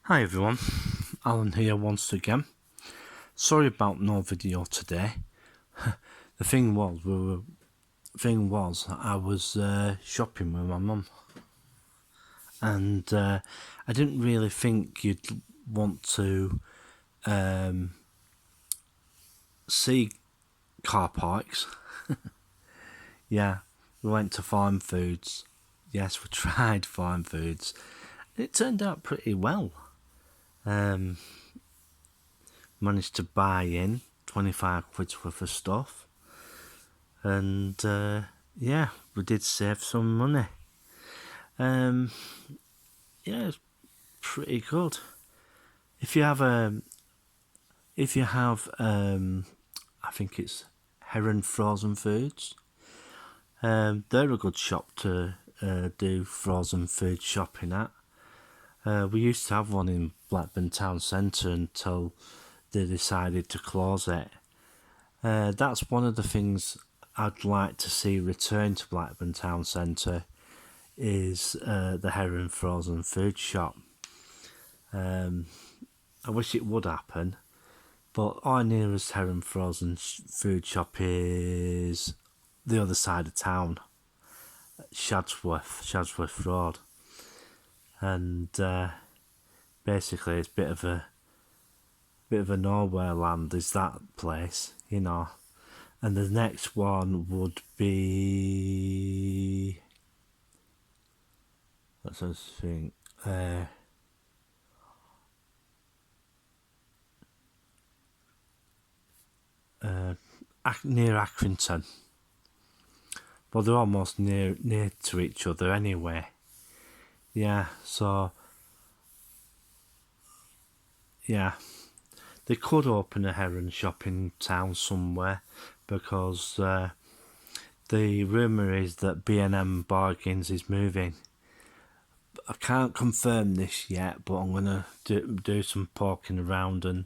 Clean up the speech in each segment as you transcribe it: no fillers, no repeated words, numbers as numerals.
Hi everyone, Alan here once again. Sorry about no video today. The thing was, I was shopping with my mum, and I didn't really think you'd want to see car parks. Yeah, we went to Farm Foods. Yes, we tried Farm Foods. It turned out pretty well. Managed to buy in 25 quid's worth of stuff, and yeah, we did save some money. Yeah, it's pretty good. If you have I think it's Heron Frozen Foods. They're a good shop to do frozen food shopping at. We used to have one in Blackburn Town Centre until they decided to close it. That's one of the things I'd like to see return to Blackburn Town Centre is the Heron Frozen Food Shop. I wish it would happen, but our nearest Heron Frozen Food Shop is the other side of town, Shadsworth Road, and basically it's a bit of a nowhere land is that place, you know. And the next one would be, let's just think, near Accrington, but they're almost near to each other anyway. Yeah, so yeah, they could open a Heron shop in town somewhere, because the rumour is that B&M Bargains is moving. I can't confirm this yet, but I'm going to do some poking around and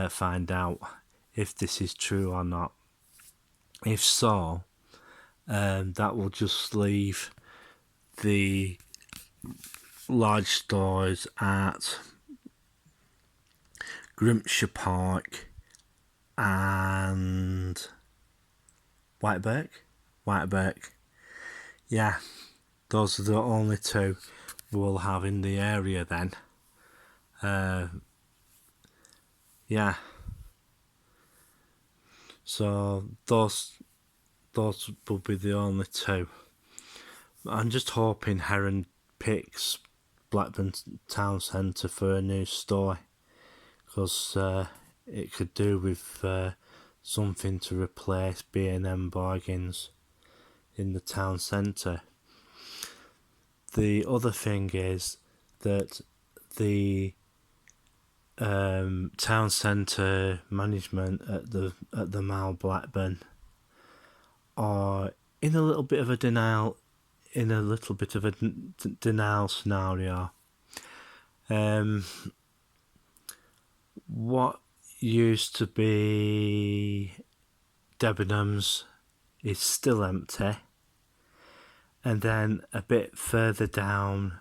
find out if this is true or not. If so, that will just leave the large stores at Grimshire Park and Whitebirk. Yeah, those are the only two we'll have in the area then. Yeah. So those will be the only two. I'm just hoping Heron picks Blackburn Town Centre for a new store, because it could do with something to replace B&M Bargains in the town centre. The other thing is that the town centre management at the Mall Blackburn are in a little bit of a denial scenario. What used to be Debenhams is still empty, and then a bit further down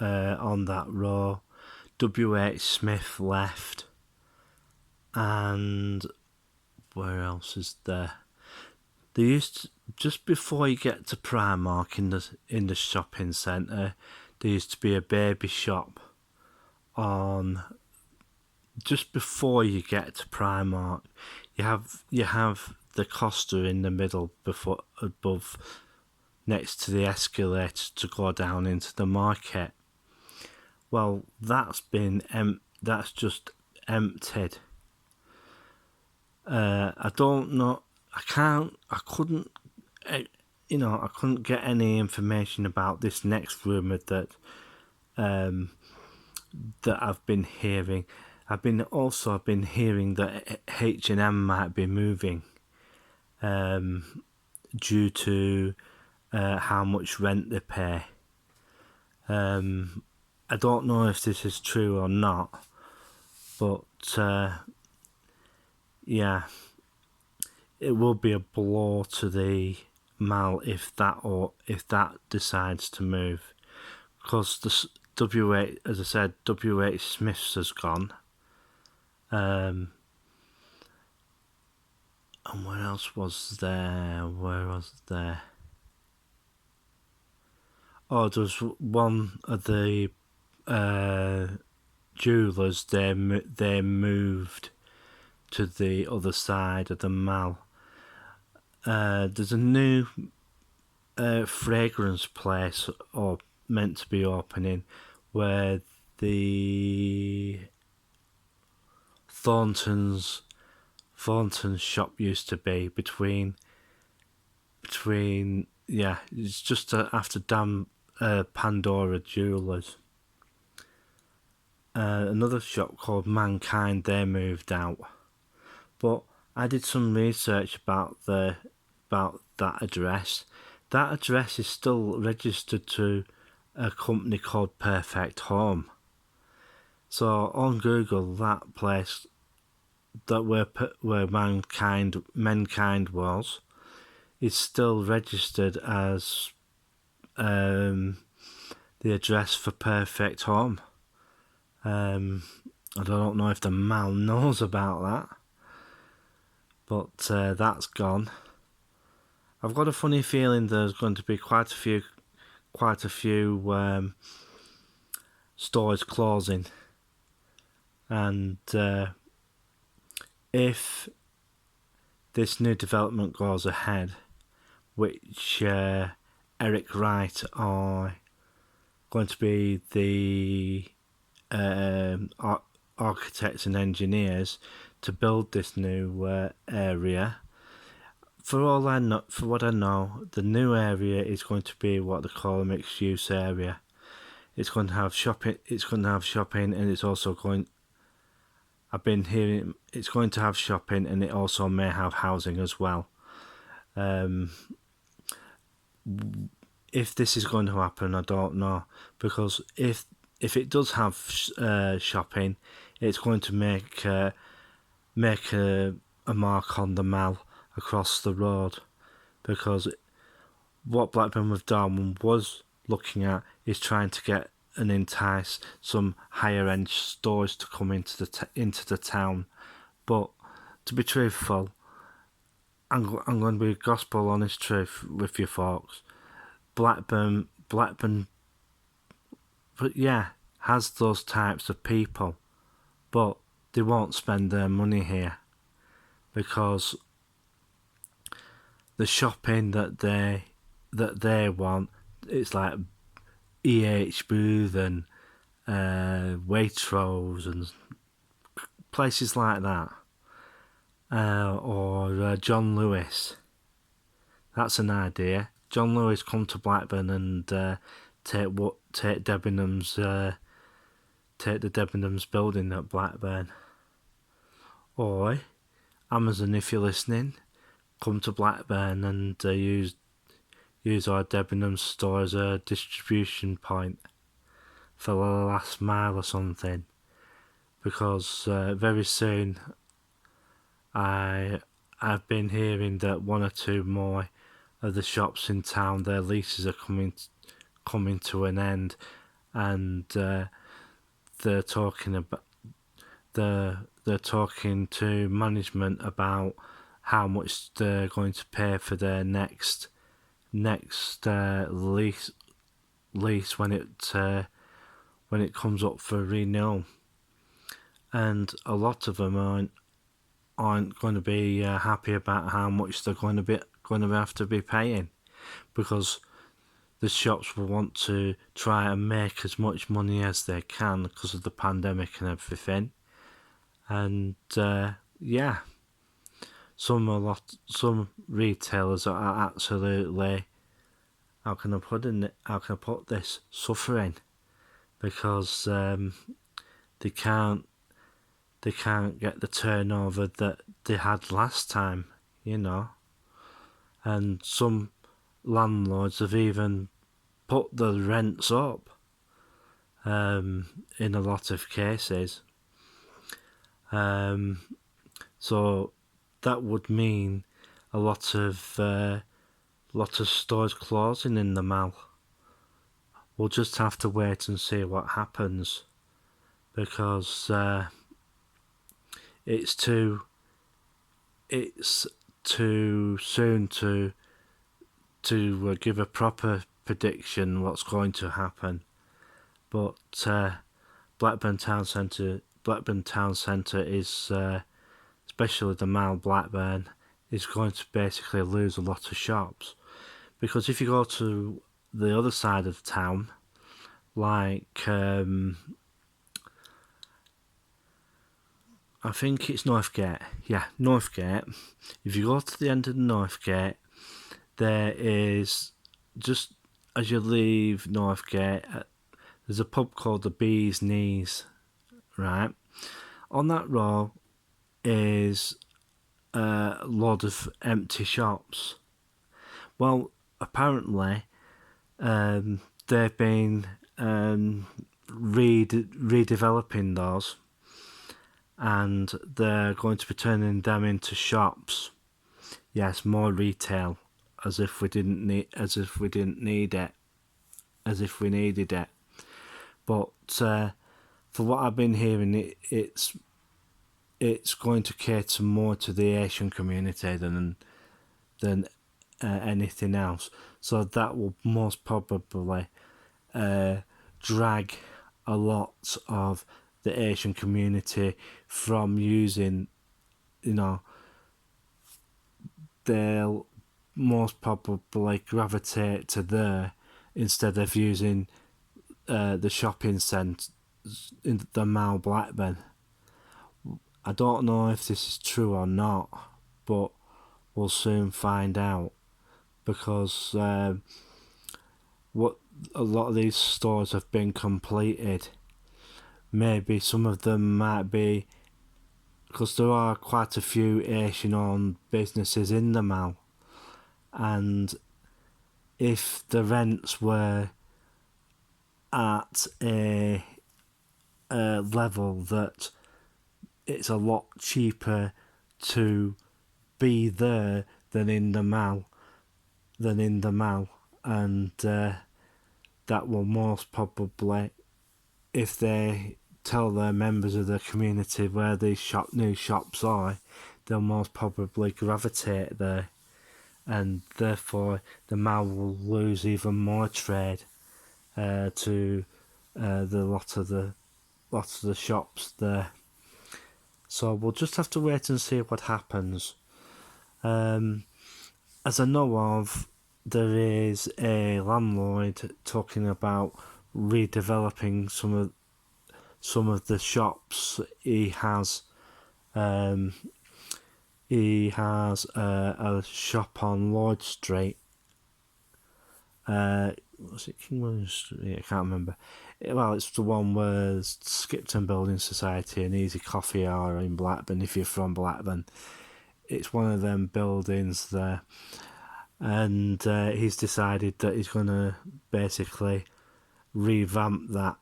on that row, WH Smith left, and where else is there? They used to, just before you get to Primark in the shopping centre, there used to be a baby shop on. Just before you get to Primark, you have the Costa in the middle above, next to the escalator to go down into the market. Well, that's just emptied. I don't know. I couldn't get any information about this next rumour that I've been hearing. I've been hearing that H&M might be moving due to how much rent they pay. I don't know if this is true or not, but yeah, it will be a blow to the Mall if that decides to move, because as I said, WH Smith's has gone. And where else was there? Where was there? Oh, there was one of the jewellers. They moved to the other side of the mall. There's a new fragrance place or meant to be opening where the Thornton's shop used to be between it's just after Pandora Jewelers. Another shop called Mankind, they moved out, but I did some research about that address. That address is still registered to a company called Perfect Home. So on Google, that place that where Mankind was is still registered as the address for Perfect Home. I don't know if the mall knows about that, but that's gone. I've got a funny feeling there's going to be quite a few stores closing, and if this new development goes ahead, which Eric Wright are going to be the architects and engineers to build this new area. For what I know, the new area is going to be what they call a mixed-use area. It's going to have shopping. And it's also going. I've been hearing it's going to have shopping, and it also may have housing as well. If this is going to happen, I don't know, because if it does have shopping, it's going to make a mark on the mall across the road, because what Blackburn with Darwin was looking at is trying to get and entice some higher end stores to come into the town. But to be truthful, I'm going to be gospel honest truth with you folks. Blackburn, but yeah, has those types of people, but they won't spend their money here because the shopping that they want, it's like EH Booth and Waitrose and places like that, or John Lewis. That's an idea. John Lewis come to Blackburn and take Debenhams take the Debenhams building at Blackburn. Or Amazon, if you're listening, come to Blackburn and use our Debenhams store as a distribution point for the last mile or something, because very soon I've been hearing that one or two more of the shops in town, their leases are coming to an end, and they're talking to management about how much they're going to pay for their next lease when it comes up for renewal, and a lot of them aren't going to be happy about how much they're going to have to be paying, because the shops will want to try and make as much money as they can because of the pandemic and everything. And some retailers are absolutely, how can I put this, suffering, because they can't get the turnover that they had last time, and some landlords have even put the rents up in a lot of cases. So that would mean a lot of stores closing in the mall, we'll just have to wait and see what happens, because it's too soon to give a proper prediction what's going to happen. But Blackburn Town Centre is, especially the Mall Blackburn, is going to basically lose a lot of shops, because if you go to the other side of the town, like I think it's Northgate. Yeah, Northgate. If you go to the end of the Northgate, there is, just as you leave Northgate, there's a pub called the Bee's Knees, right? On that row is a lot of empty shops. Well, apparently, they've been redeveloping those, and they're going to be turning them into shops. Yes, more retail, as if we needed it. But for what I've been hearing, it's going to cater more to the Asian community than anything else. So that will most probably drag a lot of the Asian community from using, they'll most probably gravitate to there instead of using the shopping centre in the Mall Blackburn. I don't know if this is true or not, but we'll soon find out, because what a lot of these stores have been completed. Maybe some of them might be, because there are quite a few Asian-owned businesses in the mall, and if the rents were at a level that it's a lot cheaper to be there than in the mall, and that will most probably, if they tell their members of the community where these new shops are, they'll most probably gravitate there, and therefore the mall will lose even more trade to the lot of the shops there. So we'll just have to wait and see what happens. As I know of, there is a landlord talking about redeveloping some of the shops he has. He has a shop on Lord Street. Was it King William Street? I can't remember. Well, it's the one where Skipton Building Society and Easy Coffee are in Blackburn. If you're from Blackburn, it's one of them buildings there. And he's decided that he's going to basically revamp the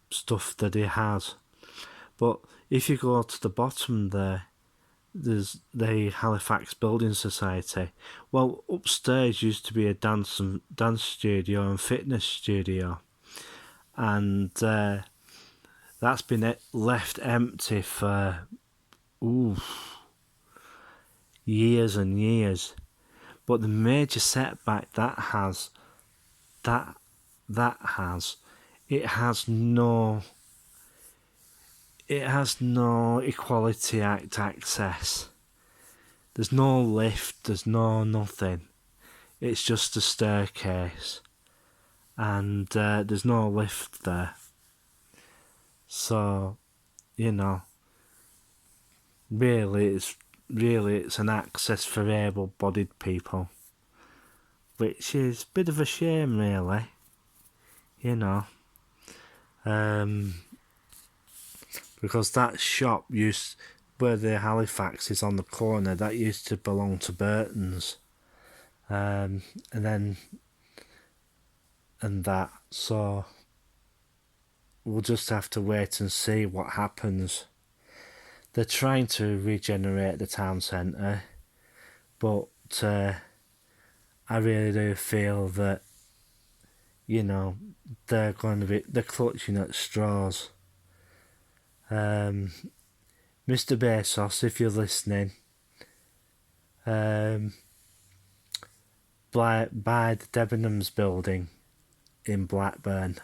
stuff that he has. But if you go to the bottom there, there's the Halifax Building Society. Well, upstairs used to be a dance studio and fitness studio, and that's been left empty for years and years. But the major setback it has no Equality Act access. There's no lift, there's no nothing. It's just a staircase, and there's no lift there. So, really it's an access for able-bodied people, which is a bit of a shame, really. Because that shop where the Halifax is on the corner, that used to belong to Burton's, and that. So we'll just have to wait and see what happens. They're trying to regenerate the town centre, but I really do feel that you know, they're clutching at straws. Mr. Bezos, if you're listening, buy the Debenhams building in Blackburn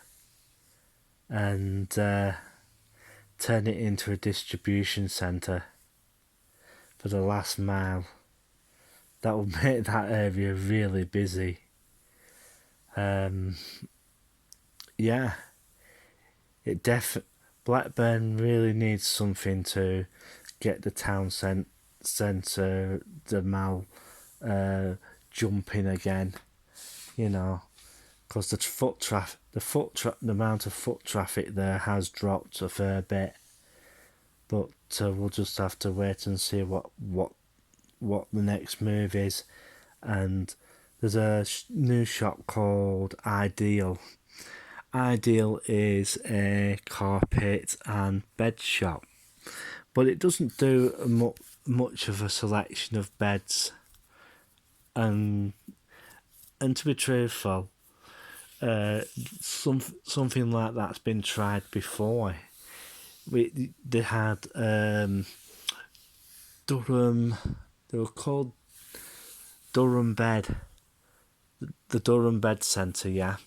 and turn it into a distribution centre for the last mile. That will make that area really busy. Yeah, Blackburn really needs something to get the town centre, the mall, jumping again. You know, because the amount of foot traffic there has dropped a fair bit. But we'll just have to wait and see what the next move is. And there's a new shop called Ideal. Ideal is a carpet and bed shop, but it doesn't do much of a selection of beds. And to be truthful, something like that's been tried before. They had Durham. They were called Durham Bed. The Durham Bed Centre, yeah.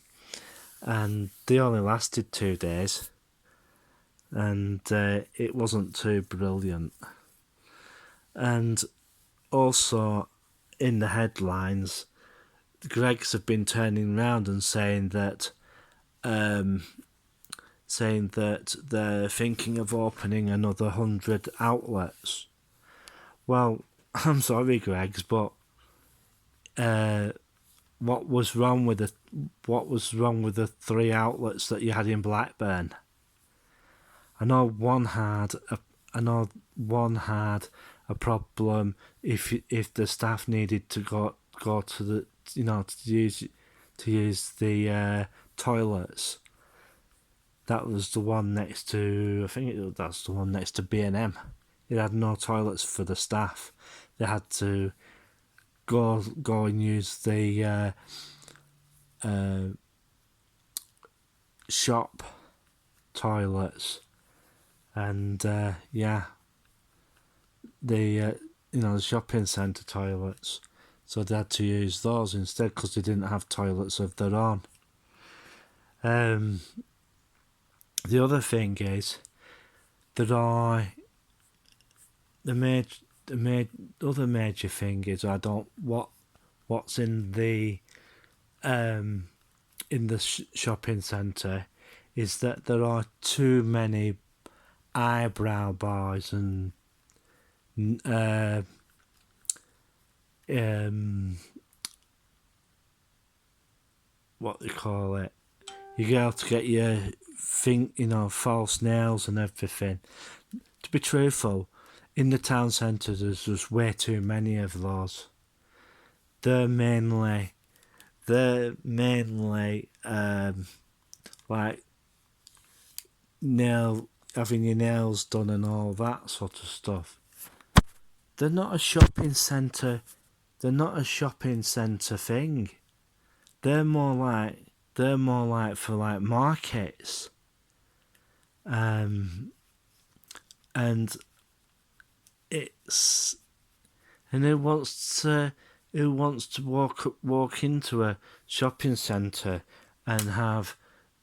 And they only lasted 2 days. And it wasn't too brilliant. And also, in the headlines, the Greggs have been turning around and saying that they're thinking of opening another 100 outlets. Well, I'm sorry, Greggs, but what was wrong with the 3 outlets that you had in Blackburn? I know one had a problem if the staff needed to go to the to use the toilets. That was the one next to that's the one next to B&M. It had no toilets for the staff. They had to go and use the shop toilets, and the shopping centre toilets. So they had to use those instead because they didn't have toilets of their own. The other thing is that other major thing is what's in the shopping centre is that there are too many eyebrow bars and what they call it. You go to get your false nails and everything. To be truthful, in the town centre there's just way too many of those. They're mainly like having your nails done and all that sort of stuff. They're not a shopping centre. They're not a shopping centre thing. They're more like for like markets. And who wants to walk into a shopping centre and have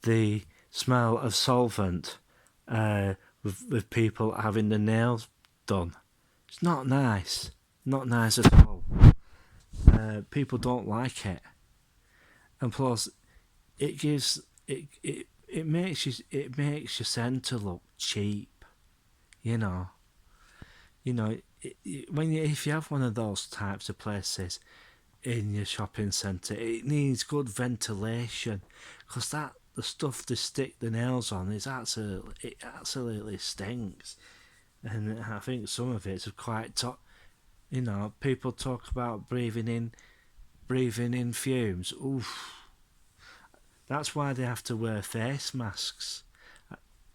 the smell of solvent with people having their nails done? It's not nice. Not nice at all. People don't like it, and plus, it makes your centre look cheap. If you have one of those types of places in your shopping centre, it needs good ventilation, because the stuff they stick the nails on it absolutely stinks, and I think some of it's quite people talk about breathing in fumes. Oof. That's why they have to wear face masks.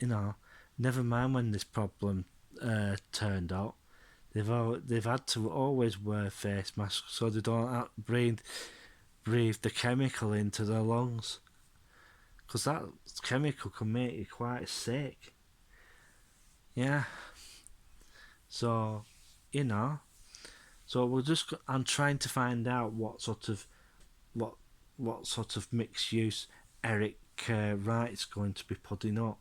Never mind when this problem turned up. They've had to always wear face masks so they don't breathe the chemical into their lungs. because that chemical can make you quite sick. Yeah. So, you know, so I'm trying to find out what sort of mixed use Eric Wright's going to be putting up,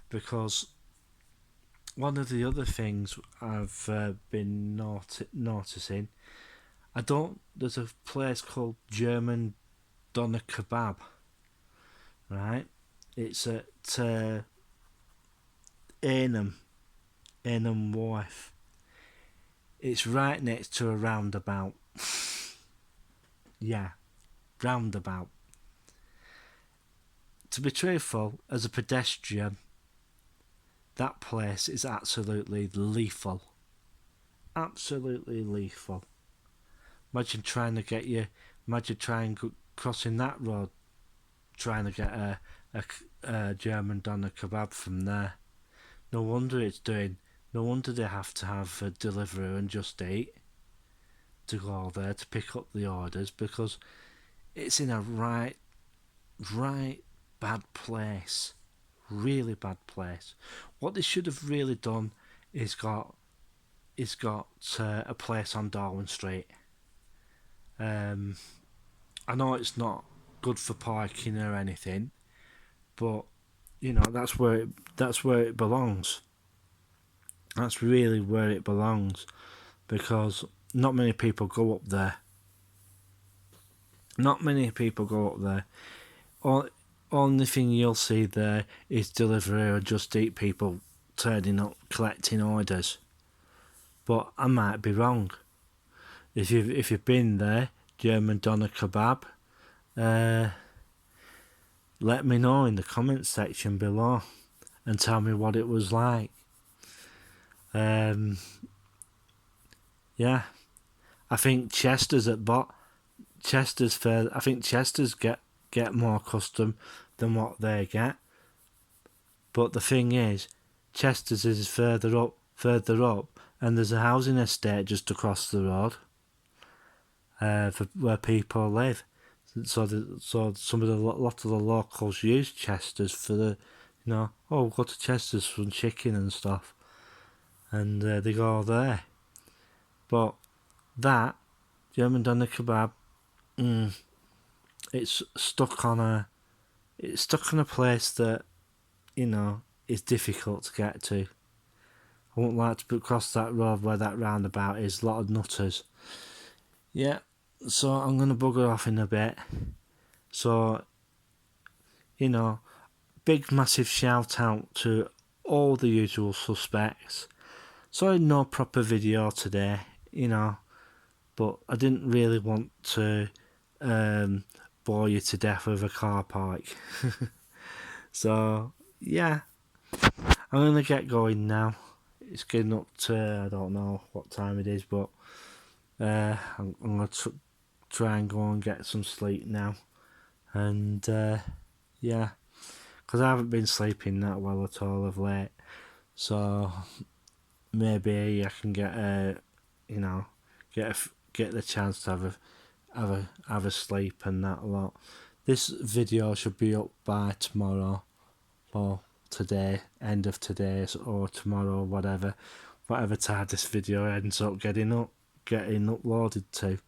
because one of the other things I've been noticing, there's a place called German Doner Kebab, right? It's at Arnhem Wharf. It's right next to a roundabout. Yeah, roundabout. To be truthful, as a pedestrian, that place is absolutely lethal. Absolutely lethal. Imagine trying crossing that road, trying to get a German doner kebab from there. No wonder they have to have a deliverer and Just Eat to go there to pick up the orders, because it's in a right bad place. Really bad place. What they should have really done is got a place on Darwin Street. I know it's not good for parking or anything, but you know, that's where it belongs. That's really where it belongs, because not many people go up there. Only thing you'll see there is delivery or Just Eat people turning up collecting orders. But I might be wrong. If you've been there, German doner kebab, let me know in the comments section below and tell me what it was like. Yeah, I think Chester's I think Chester's get more custom than what they get. But the thing is, Chester's is further up, and there's a housing estate just across the road, for where people live. So lot of the locals use Chester's for the, we'll go to Chester's for some chicken and stuff, and they go there. But that German doner kebab, it's stuck on a place that, is difficult to get to. I wouldn't like to cross that road where that roundabout is. A lot of nutters. Yeah, so I'm going to bugger off in a bit. So, big massive shout out to all the usual suspects. Sorry, no proper video today, but I didn't really want to bore you to death with a car park. So, yeah, I'm going to get going now. It's getting up to, I don't know what time it is, but I'm going to try and go and get some sleep now. And, yeah, because I haven't been sleeping that well at all of late. So, maybe I can get get the chance to have a sleep and that a lot. This video should be up by tomorrow, or today, end of today, or tomorrow, whatever time this video ends up getting uploaded to.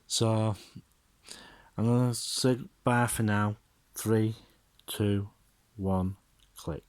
So I'm gonna say bye for now. 3, 2, 1, click.